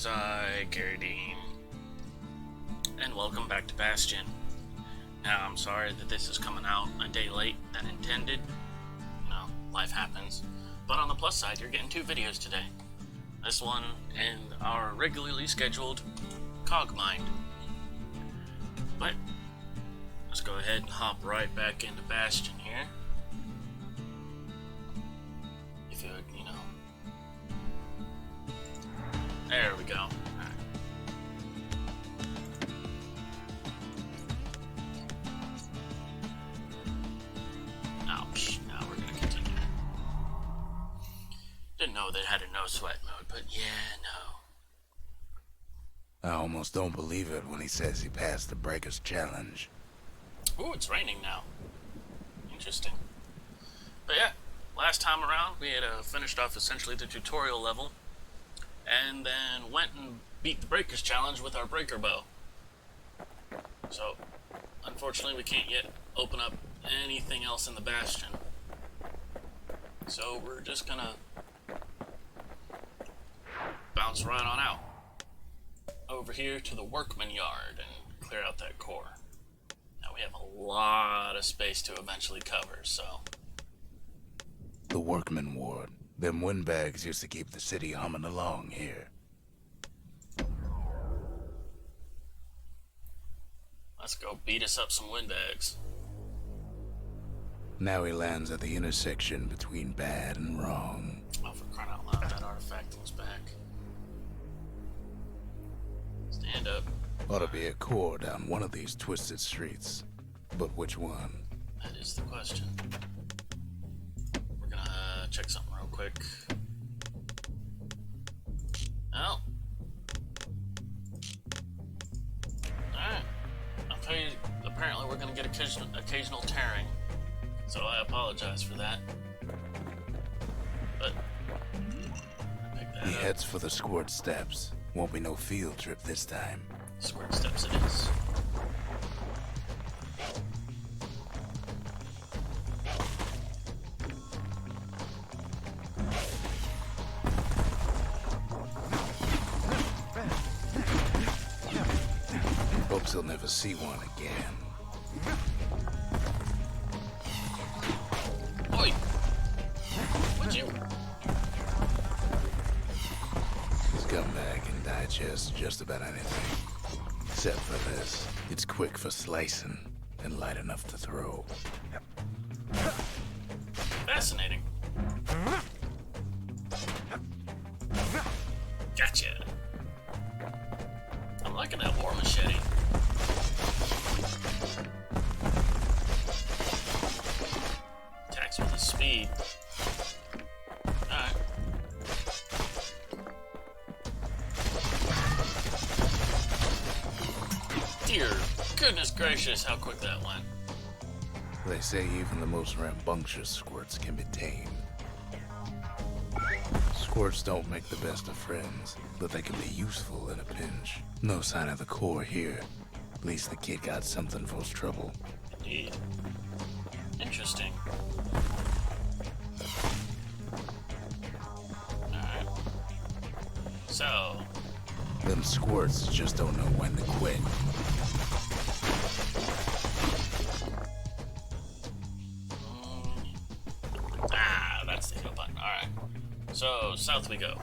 is I, Gary Dean, and welcome back to Bastion. Now, I'm sorry that this is coming out a day late than intended. You know, life happens. But on the plus side, you're getting 2 videos today. This one and our regularly scheduled Cog Mind. But, let's go ahead and hop right back into Bastion here. If you would, there we go. Alright. Ouch. Now we're gonna continue. Didn't know they had a no sweat mode, but yeah, no. I almost don't believe it when he says he passed the Breakers Challenge. Ooh, it's raining now. Interesting. But yeah, last time around we had finished off essentially the tutorial level, and then went and beat the Breakers Challenge with our breaker bow. So, unfortunately we can't yet open up anything else in the Bastion. So we're just gonna bounce right on out over here to the workman yard and clear out that core. Now we have a lot of space to eventually cover, so... The workman ward. Them windbags used to keep the city humming along here. Let's go beat us up some windbags. Now he lands at the intersection between bad and wrong. Oh, for crying out loud, that artifact was back. Stand up. Ought to be a core down one of these twisted streets. But which one? That is the question. We're gonna check something real quick. Oh. Alright. Okay, apparently we're gonna get occasional tearing. So I apologize for that. But I picked that He up. heads for the squirt steps. Won't be no field trip this time. Squirt steps it is. Hopes he'll never see one again. Oi! Would you? Scumbag can digest just about anything. Except for this. It's quick for slicing and light enough to throw. Fascinating. Gotcha. I'm liking that war machete. Attacks with his speed. Alright. Dear goodness gracious, how quick that went. They say even the most rambunctious squirts can be tamed. Squirts don't make the best of friends, but they can be useful in a pinch. No sign of the core here. At least the kid got something for his trouble. Indeed. Interesting. Alright. So, Them squirts just don't know when to quit. that's the hit button. Alright. So, south we go.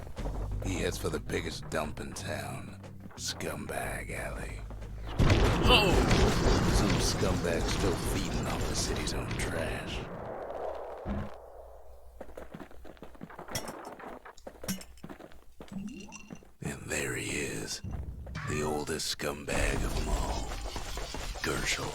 He heads for the biggest dump in town. Scumbag Alley. Oh! Some scumbags still feeding off the city's own trash. And there he is. The oldest scumbag of them all. Gershel.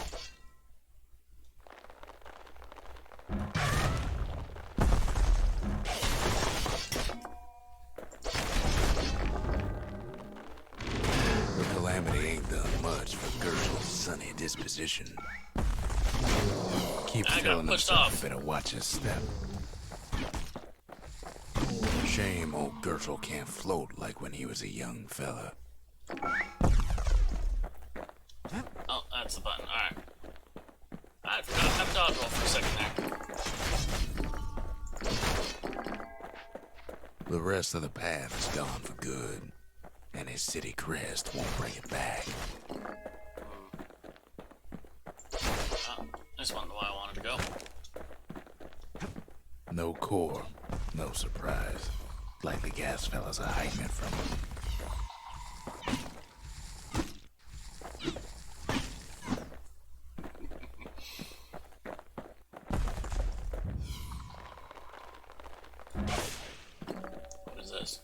The Calamity ain't done much for Gershel's sunny disposition. Keeps I got telling pushed himself off. he better watch his step. Shame old Gershel can't float like when he was a young fella. Oh, that's the button. Alright. I forgot to have dodge roll for a second there. The rest of the path is gone for good. and his city crest won't bring it back. This wasn't the way I wanted to go. No core, no surprise. Like the gas fellas are hiding it from him. What is this?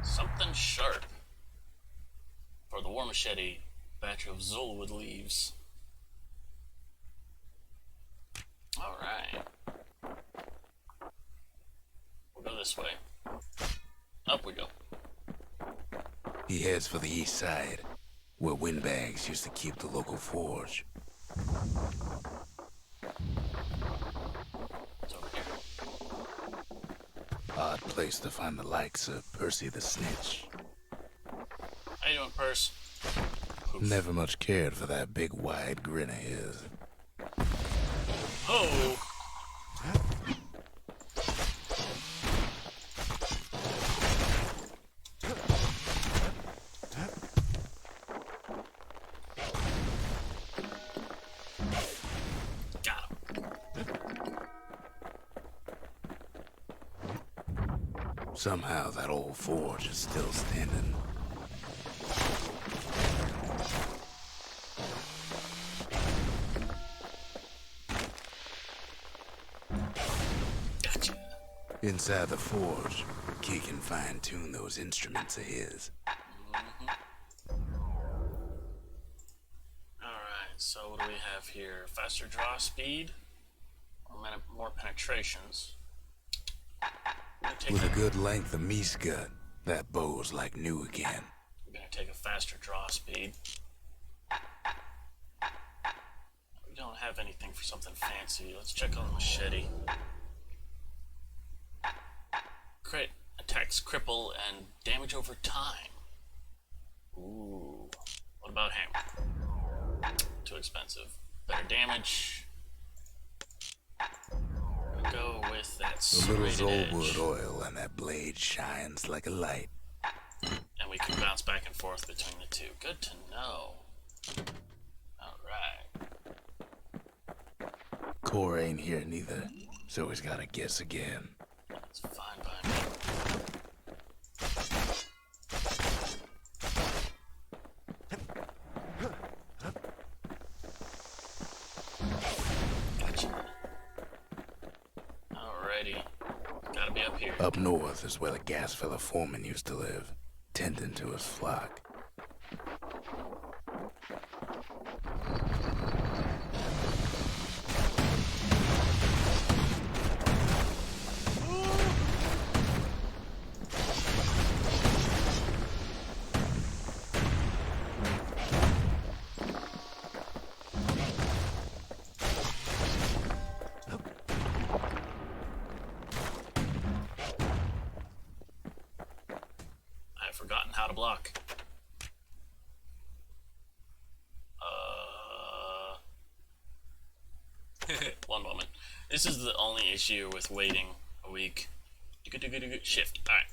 Something sharp. For the war machete, batch of Zolwood leaves. Alright. We'll go this way. Up we go. He heads for the east side, where windbags used to keep the local forge. It's over here. Odd place to find the likes of Percy the Snitch. How you doing, Purse? Oof. Never much cared for that big wide grin of his. Oh! Got him. Somehow that old forge is still standing. Gotcha. Inside the forge, Key can fine-tune those instruments of his. Alright, so what do we have here? Faster draw speed? Or more penetrations? I'm gonna take With a that. good length of meat gut, that bow's like new again. We're gonna take a faster draw speed. We don't have anything for something fancy. Let's check on the machete. Crit attacks cripple and damage over time. Ooh. What about hammer? Too expensive. Better damage. We'll go with that The little serrated Zolwood edge. oil and that blade shines like a light. And we can bounce back and forth between the two. Good to know. Alright. Core ain't here neither, so he's gotta guess again. That's fine by me. Gotcha. Alrighty. Gotta be up here. Up north is where the gas fella foreman used to live, tending to his flock. I've forgotten how to block. One moment. This is the only issue with waiting a week. Shift. Alright.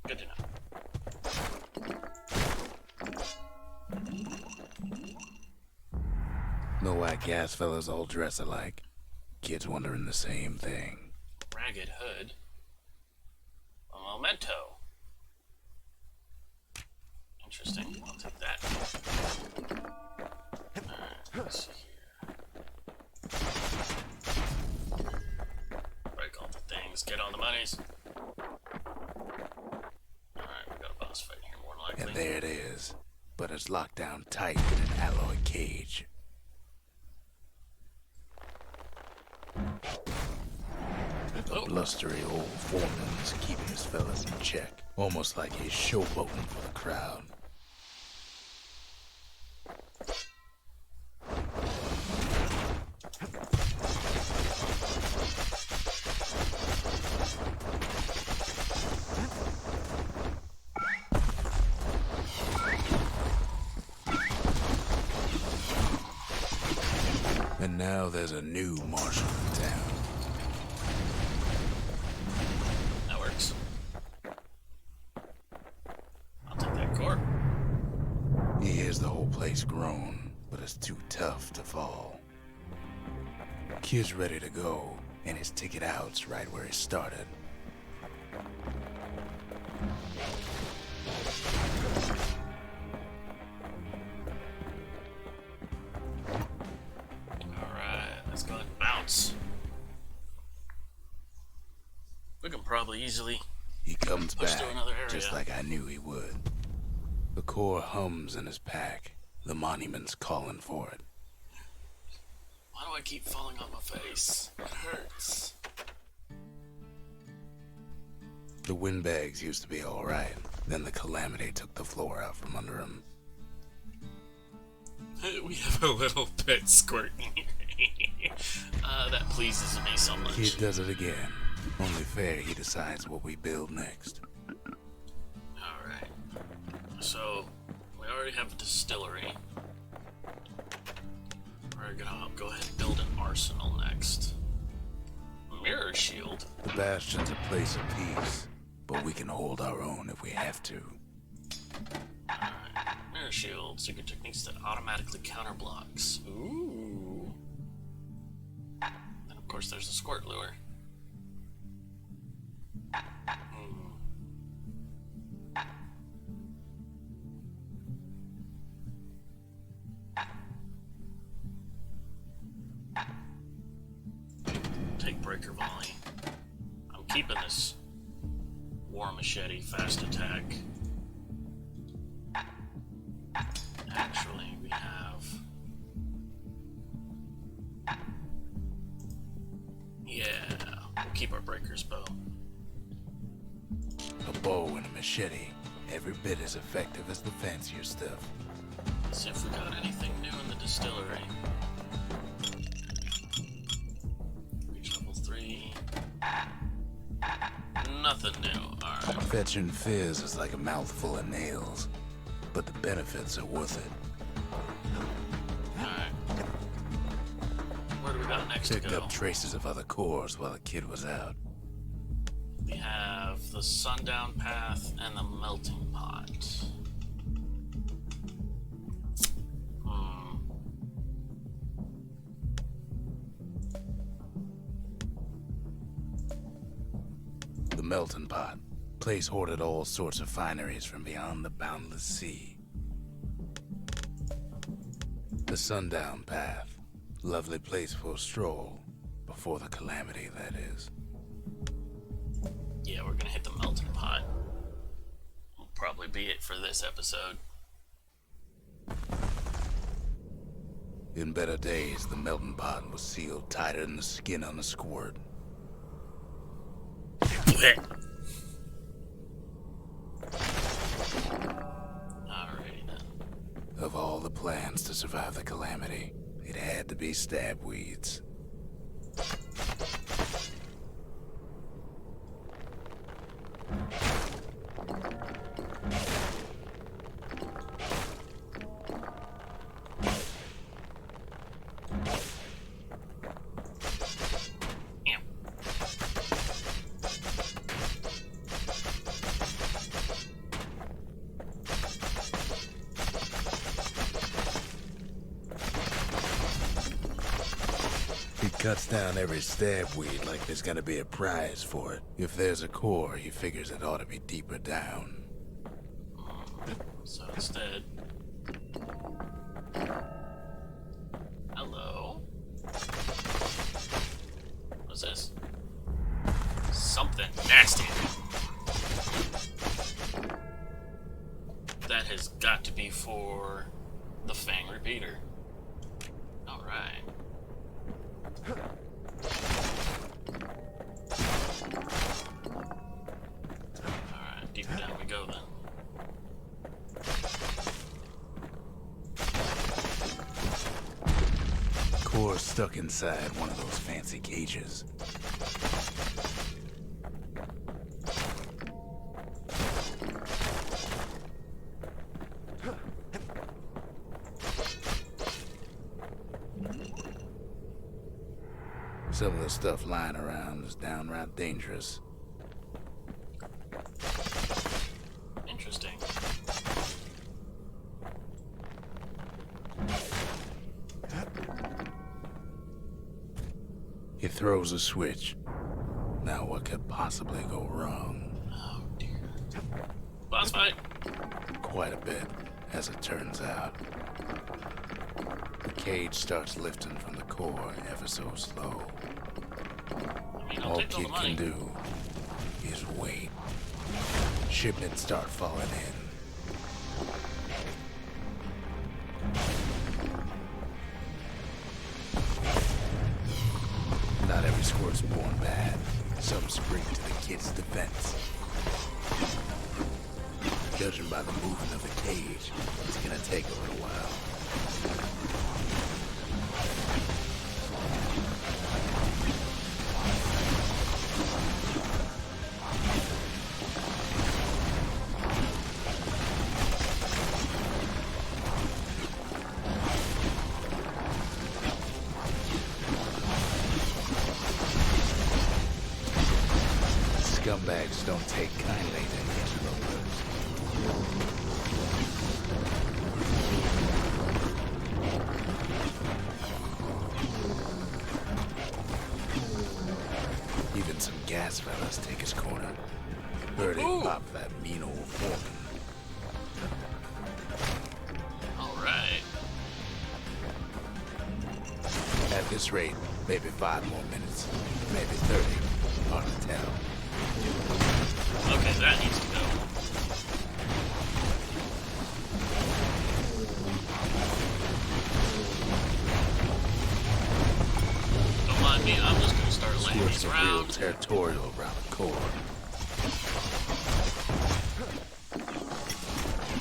Good to know. Know why gas fellas all dress alike? Kids wondering the same thing. Ragged hood. A memento. Interesting. I'll take that. Alright, let's see here. Break all the things, get on the monies. Alright, we got a boss fight here, more than likely. And there it is. But it's locked down tight in an alloy cage. Oh. Blustery old foreman's keeping his fellas in check. Almost like he's showboating for the crowd. And now there's a new marshal in town. That works. has the whole place grown, but it's too tough to fall. Kid's ready to go, and his ticket out's right where he started. Alright, let's go ahead and bounce. We can probably easily He comes push back, to another area. just like I knew he would. The core hums in his pack. The monument's calling for it. Why do I keep falling on my face? It hurts. The windbags used to be alright. Then the Calamity took the floor out from under him. We have a little pet squirting here. That pleases me so much. Kid does it again. Only fair he decides what we build next. Alright. So, we already have a distillery. We're gonna go ahead and build an arsenal next. Mirror shield? The Bastion's a place of peace, but we can hold our own if we have to. Alright. Mirror shield. Secret techniques that automatically counter blocks. Ooh. And of course there's a squirt lure. Take breaker volley. I'm keeping this war machete fast attack. Actually, we have... Yeah, we'll keep our breaker's bow. A bow and a machete, every bit as effective as the fancier stuff. Let's see if we got anything new in the distillery. Reach level 3. Nothing new. Alright. Fetching fizz is like a mouthful of nails, but the benefits are worth it. Alright. Where do we got next to Picked go? up traces of other cores while the kid was out. We have the sundown path and the melting pot. The melting pot. Place hoarded all sorts of fineries from beyond the boundless sea. The sundown path. Lovely place for a stroll. Before the Calamity, that is. Yeah, we're gonna hit the melting pot. Will probably be it for this episode. In better days, the melting pot was sealed tighter than the skin on a squirt. Alrighty then. Of all the plans to survive the Calamity, it had to be stab weeds. Yeah. He cuts down every stab weed like there's gonna be a prize for it. If there's a core, he figures it ought to be deeper down. So instead... Hello? What's this? Something nasty. That has got to be for the Fang Repeater. Alright. Alright, deeper down we go then. Core stuck inside one of those fancy cages. Some of the stuff lying around is downright dangerous. Interesting. He throws a switch. Now what could possibly go wrong? Oh dear. Boss fight. Quite a bit, as it turns out. The cage starts lifting from the core ever so slow. I mean, I'll All take all Kid the money. can do is wait. Shipments start falling in. Not every squirt's born bad. Some spring to the kid's defense. Judging by the movement of the cage, it's gonna take a little while. Scumbags don't take kindly to interlopers. Even some gas fellas take his corner. Heard him pop that mean old foreman. Alright. At this rate, maybe 5 more minutes, maybe 30. Hard to tell. Okay, that needs to go. Don't mind me, I'm just gonna start laying Squirts these are real around. territorial around the core.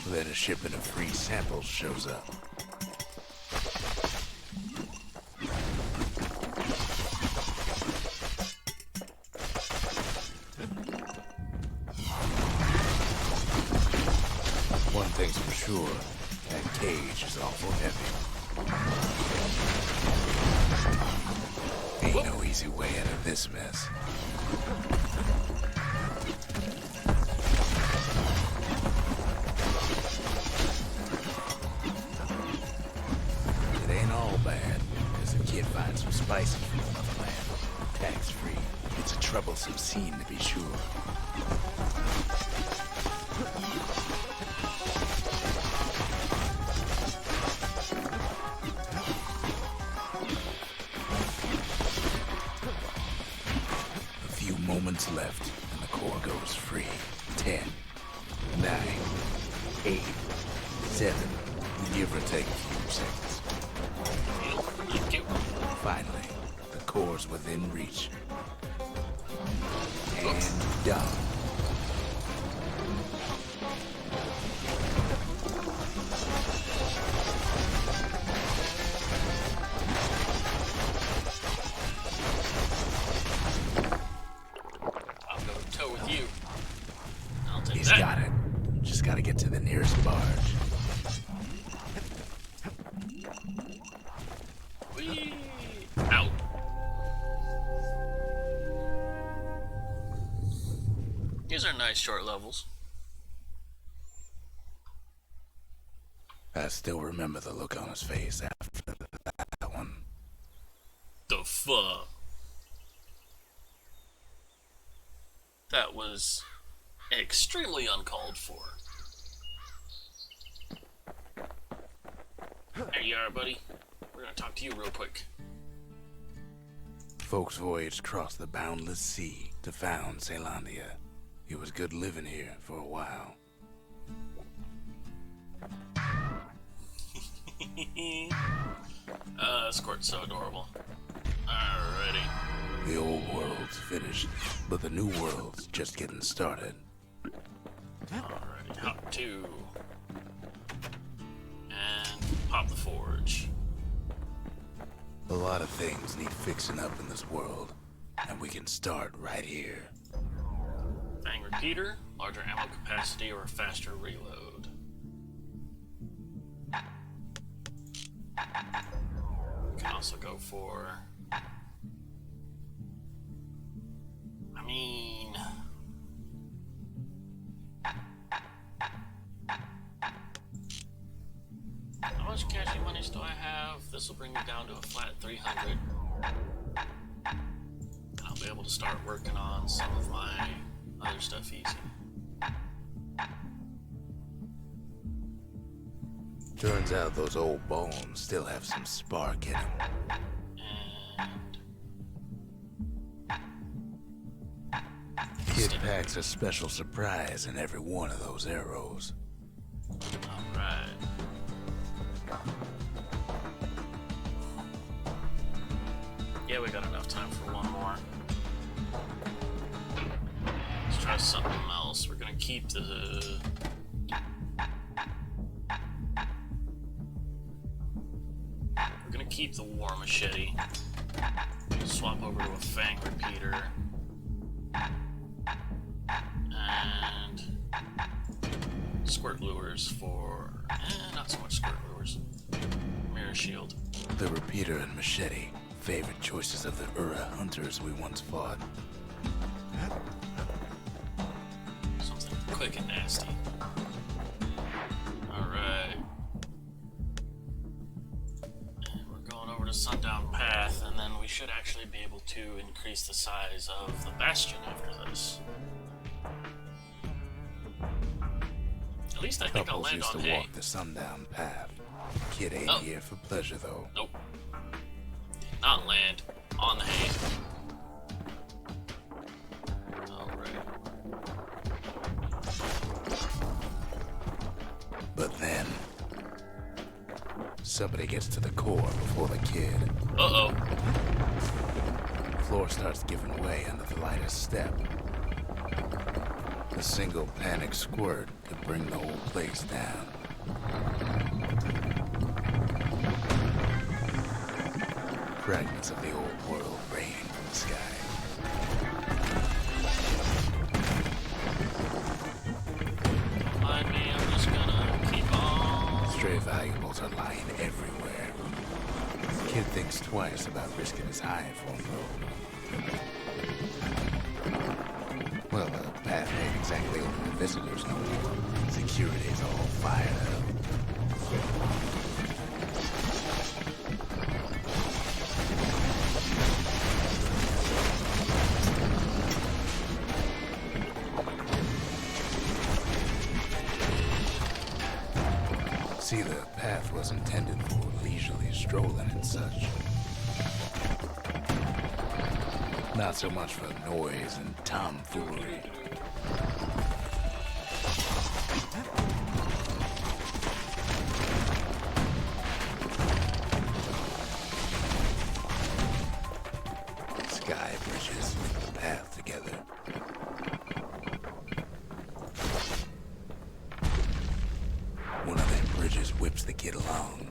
Then a shipment of free samples shows up. One thing's for sure, that cage is awful heavy. Ain't no easy way out of this mess. It ain't all bad, because the kid finds some spices from another land. Tax-free. It's a troublesome scene to be sure. A few moments left, and the core goes free. 10, 9, 8, 7, give or take a few seconds. Thank you. Finally, the core's within reach. And done. I'll go toe with you. I'll take He's that. got it. Just gotta get to the nearest barge. Whee! Out. These are nice short levels. I still remember the look on his face after that one. The fuck? That was extremely uncalled for. There you are, buddy. We're gonna talk to you real quick. Folks voyaged across the boundless sea to found Calamity. It was good living here for a while. Squirt's so adorable. Alrighty. The old world's finished, but the new world's just getting started. Alrighty, hop 2. And pop the forge. A lot of things need fixing up in this world, and we can start right here. Bang repeater, larger ammo capacity, or a faster reload. We can also go for... I mean... How much cashy monies do I have? This will bring me down to a flat 300. be able to start working on some of my other stuff easy. Turns out those old bones still have some spark in them. Kid packs a special surprise in every one of those arrows. Alright. Yeah, we got enough time for one more. Let's try something else. We're gonna keep the... We're gonna keep the war machete. Swap over to a fang repeater. And squirt lures for... not so much squirt lures. Mirror shield. The repeater and machete, favorite choices of the Ura hunters we once fought. Something quick and nasty. Alright. And we're going over to Sundown Path, and then we should actually be able to increase the size of the Bastion after this. At least I think I'll land used on to hay. walk the Sundown Path. Kid ain't here for pleasure, though. Nope. Did not land on the hay. Alright. But then, somebody gets to the core before the kid. Uh-oh. The floor starts giving way under the lightest step. A single panic squirt could bring the whole place down. Fragments of the old world raining from the sky. Mind me, I'm just gonna keep on. Stray valuables are lying everywhere. The kid thinks twice about risking his hide for him, though. Well, the path ain't exactly open to visitors no more. Security's all fired up. See, the path was intended for leisurely strolling and such. Not so much for noise and tomfoolery. Sky bridges link the path together. One of them bridges whips the kid along.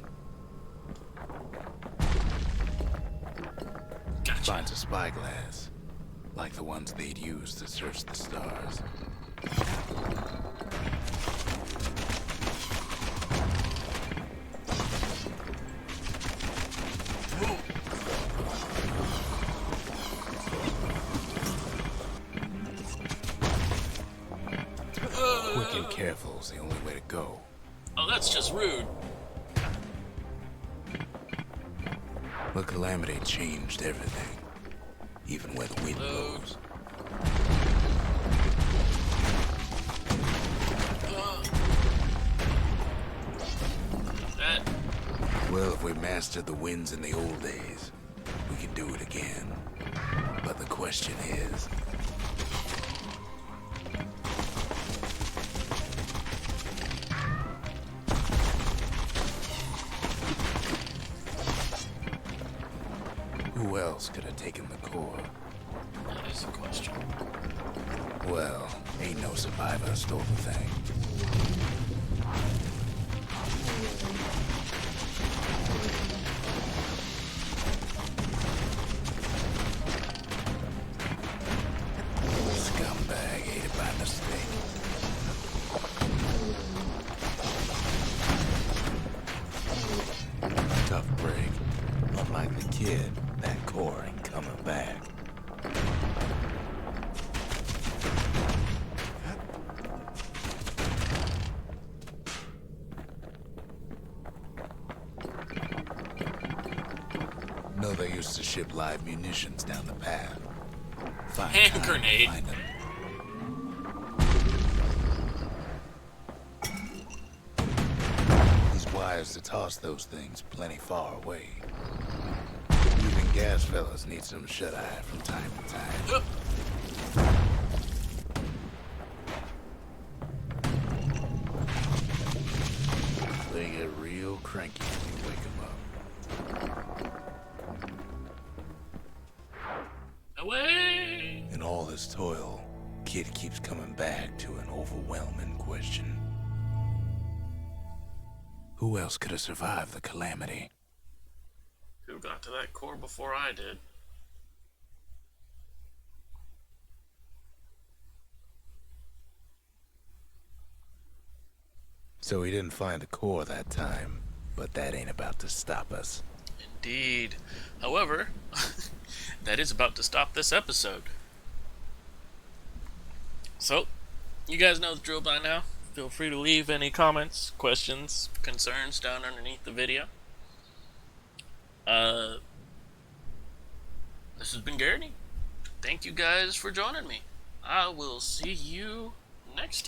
Gotcha. Finds a spyglass, like the ones they'd use to search the stars. Quick and careful is the only way to go. Oh, that's just rude. But Calamity changed everything, even where the wind blows. That... Well, if we mastered the winds in the old days, we can do it again. But the question is... who else could have taken the core? that is a question. Well, ain't no survivor stole the thing. Scumbag ate it by mistake. Tough break. Unlike the kid, that core ain't coming back. No, they used to ship live munitions down the path. Hand grenade. Find them. These wires to toss those things plenty far away. Even gas fellas need some shut-eye from time to time. They get real cranky when you wake them up. Away! In all this toil, Kid keeps coming back to an overwhelming question. Who else could have survived the Calamity? Who got to that core before I did? So he didn't find the core that time, but that ain't about to stop us. Indeed. However, that is about to stop this episode. So, you guys know the drill by now. Feel free to leave any comments, questions, concerns down underneath the video. This has been Garrity. Thank you guys for joining me. I will see you next time.